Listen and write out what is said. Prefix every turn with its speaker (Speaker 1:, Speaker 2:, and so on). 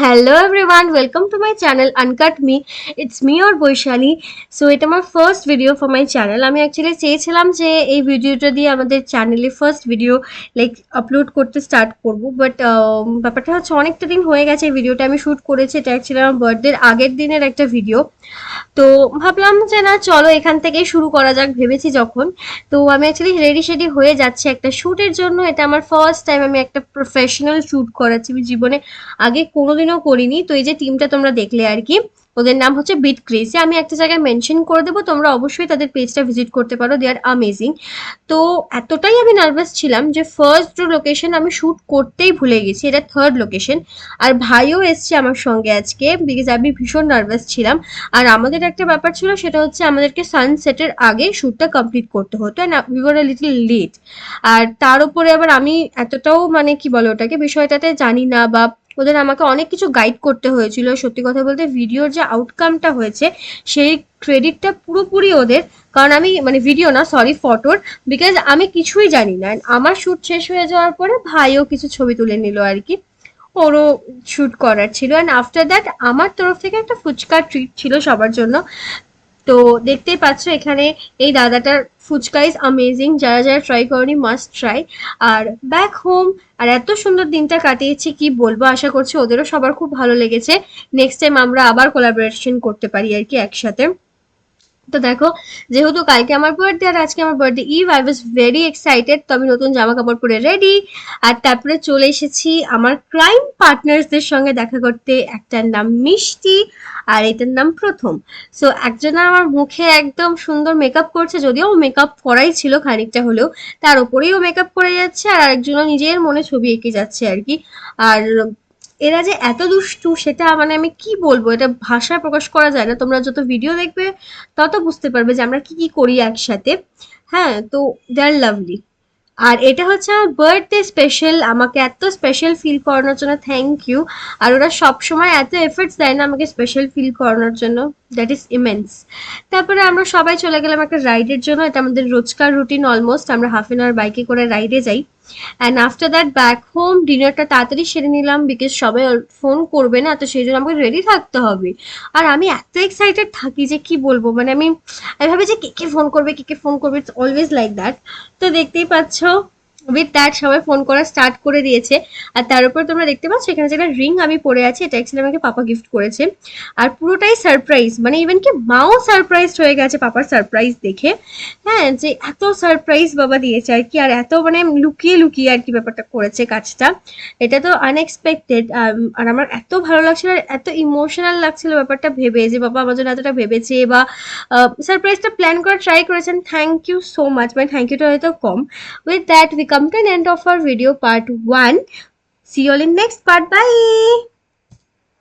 Speaker 1: Hello everyone, welcome to my channel uncut me. It's me or Baishali. So এটা আমার first video for my channel. আমি actually চেয়েছিলাম যে এই ভিডিওটা দিয়ে আমাদের চ্যানেলে ফার্স্ট ভিডিও আপলোড করতে স্টার্ট করব, বাট ব্যাপারটা হচ্ছে অনেকটা দিন হয়ে গেছে এই ভিডিওটা আমি শ্যুট করেছি। এটা অ্যাকচুয়ালি আমার বার্থডের আগের দিনের একটা ভিডিও। তো ভাবলাম যে না, চলো এখান থেকেই শুরু করা যাক ভেবেছি যখন। তো আমি অ্যাকচুয়ালি রেডি শেডি হয়ে যাচ্ছি একটা শ্যুটের জন্য। এটা আমার ফার্স্ট টাইম আমি একটা প্রফেশনাল শ্যুট করাচ্ছি, আমি জীবনে আগে কোনোদিনও করিনি। তো এই যে টিমটা তোমরা দেখলে আর কি, ওদের নাম হচ্ছে বিট ক্রেজি। আমি একটা জায়গায় মেনশন করে দেবো, তোমরা অবশ্যই তাদের পেজটা ভিজিট করতে পারো, দে আর অ্যামেজিং। তো এতটাই আমি নার্ভাস ছিলাম যে ফার্স্ট লোকেশন আমি শ্যুট করতেই ভুলে গেছি, এটা থার্ড লোকেশন। আর ভাইও এসছে আমার সঙ্গে আজকে, বিকজ আমি ভীষণ নার্ভাস ছিলাম। আর আমাদের একটা ব্যাপার ছিল, সেটা হচ্ছে আমাদেরকে সানসেটের আগে শ্যুটটা কমপ্লিট করতে হতো, and we were a little late. আর তার উপরে আবার আমি এতটাও মানে কি বলে ওটাকে, বিষয়টাতে জানি না, বা ওদের আমাকে অনেক কিছু গাইড করতে হয়েছিল। সত্যি কথা বলতে ভিডিওর যে আউটকামটা হয়েছে সেই ক্রেডিটটা পুরোপুরি ওদের। কারণ আমি মানে ভিডিও না, সরি, ফটোর। বিকজ আমি কিছুই জানি না। And আমার শ্যুট শেষ হয়ে যাওয়ার পরে ভাইও কিছু ছবি তুলে নিল আর কি, ওরও শ্যুট করার ছিল। অ্যান্ড আফটার দ্যাট আমার তরফ থেকে একটা ফুচকা ট্রিট ছিল সবার জন্য। তো দেখতেই পাচ্ছ এখানে এই দাদাটার ফুচকা ইজ অ্যামেজিং, যারা যারা ট্রাই করনি মাস্ট ট্রাই। আর ব্যাক হোম, আর এত সুন্দর দিনটা কাটিয়েছি কি বলবো, আশা করছি ওদেরও সবার খুব ভালো লেগেছে। নেক্সট টাইম আমরা আবার কোলাবোরেশন করতে পারি আর কি একসাথে। তো দেখো, যেহেতু কালকে আমার বার্থডে আর আজকে আমার birthday eve, I was very excited. তো আমি নতুন জামা কাপড় পরে রেডি। আর তারপরে চলে এসেছি আমার ক্রাইম পার্টনার্সদের সঙ্গে দেখা করতে। একটার নাম মিষ্টি আর এটার নাম প্রথম। সো একজনা আমার মুখে একদম সুন্দর মেকআপ করছে, যদিও মেকআপ করাই ছিল খানিকটা হলেও, তার উপরেই ও মেকআপ করে যাচ্ছে। আর আরেকজনও নিজের মনে ছবি এঁকে যাচ্ছে আর কি। আর এরা যে এত দুষ্টু সেটা মানে আমি কি বলবো, এটা ভাষায় প্রকাশ করা যায় না। তোমরা যত ভিডিও দেখবে তত বুঝতে পারবে যে আমরা কি কি করি একসাথে। হ্যাঁ, তো দে আর লাভলি। আর এটা হচ্ছে আমার বার্থডে স্পেশাল, আমাকে এত স্পেশাল ফিল করানোর জন্য থ্যাংক ইউ। আর ওরা সবসময় এত এফর্টস দেয় না আমাকে স্পেশাল ফিল করানোর জন্য, দ্যাট ইজ ইমেন্স। তারপরে আমরা সবাই চলে গেলাম একটা রাইডের জন্য। এটা আমাদের রোজকার রুটিন অলমোস্ট, আমরা হাফ অ্যান আওয়ার বাইকে করে রাইডে যাই। And after that back home, ডিনারটা তাড়াতাড়ি সেরে নিলাম, বিকজ সবাই ফোন করবে না, তো সেই জন্য আমাকে রেডি থাকতে হবে। আর আমি এত এক্সাইটেড থাকি যে কি বলবো, মানে আমি আমি ভাবি যে কে কে ফোন করবে, কে কে ফোন করবে, ইটস অলওয়েজ লাইক দ্যাট। তো দেখতেই পাচ্ছ উইথ দ্যাট সবাই ফোন করা স্টার্ট করে দিয়েছে। আর তার উপর তোমরা দেখতে পাচ্ছ এখানে যে একটা রিং আমি পরে আছি, এটা অ্যাকচুয়ালি আমাকে পাপা গিফট করেছে। আর পুরোটাই সারপ্রাইজ, মানে ইভেন কি মাও সারপ্রাইজ হয়ে গেছে পাপার সারপ্রাইজ দেখে। হ্যাঁ, যে এত সারপ্রাইজ বাবা দিয়েছে আর কি, আর এত মানে লুকিয়ে লুকিয়ে আর কি ব্যাপারটা করেছে কাজটা। এটা তো আনএক্সপেক্টেড। আর আমার এত ভালো লাগছিল আর এত ইমোশনাল লাগছিল ব্যাপারটা ভেবে, যে বাবা আমার জন্য এতটা ভেবেছে বা সারপ্রাইজটা প্ল্যান করা ট্রাই করেছেন। থ্যাংক ইউ সো মাচ, মানে থ্যাংক ইউটা হয়তো কম। With that, we come to an end of our video part 1. See you all in next part. Bye.